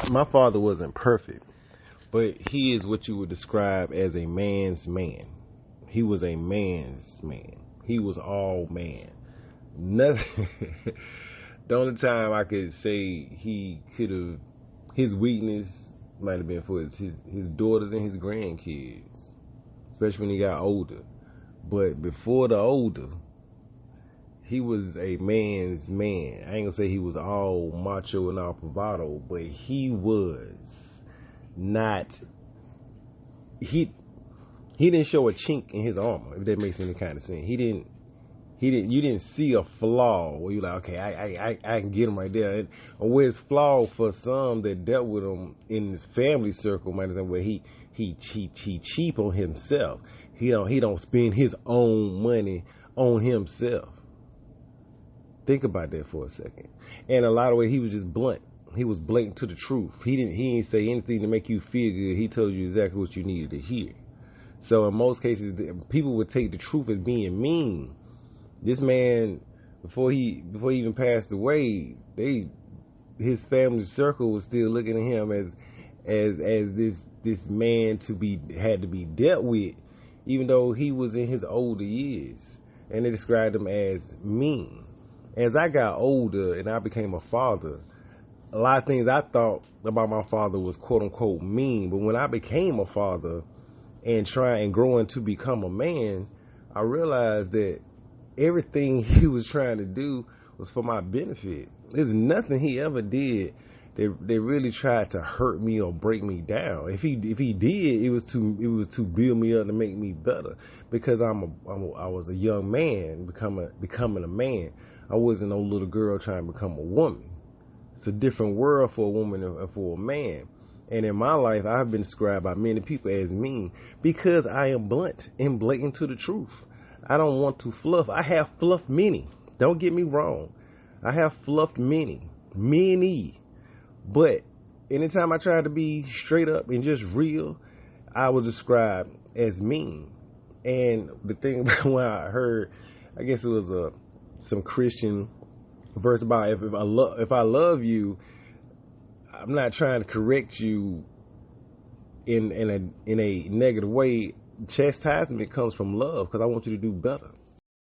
My father wasn't perfect, but he is what you would describe as a man's man. He was a man's man. He was all man. Nothing. The only time I could say he could have, his weakness might have been for his daughters and his grandkids, especially when he got older. But before the older, he was a man's man. I ain't gonna say he was all macho and all bravado, but he was not. He he didn't show a chink in his armor, if that makes any kind of sense. He didn't. You didn't see a flaw where you're like, okay, I can get him right there. And where it's flawed for some that dealt with him in his family circle, might have where he cheap on himself. He don't spend his own money on himself. Think about that for a second. And a lot of ways he was just blunt. He was blatant to the truth. He didn't say anything to make you feel good. He told you exactly what you needed to hear. So in most cases, people would take the truth as being mean. This man, before he even passed away, his family circle was still looking at him as this man had to be dealt with, even though he was in his older years, and they described him as mean. As I got older and I became a father, a lot of things I thought about my father was quote unquote mean, but when I became a father and growing to become a man, I realized that everything he was trying to do was for my benefit. There's nothing he ever did that really tried to hurt me or break me down. If he did, it was to build me up to make me better. Because I was a young man becoming a man. I wasn't no little girl trying to become a woman. It's a different world for a woman and for a man. And in my life, I've been described by many people as mean because I am blunt and blatant to the truth. I don't want to fluff. I have fluffed many. Don't get me wrong. I have fluffed many. But anytime I tried to be straight up and just real, I was described as mean. And the thing about when I heard, I guess it was some Christian verse about if I love you, I'm not trying to correct you in a negative way. Chastisement comes from love because I want you to do better.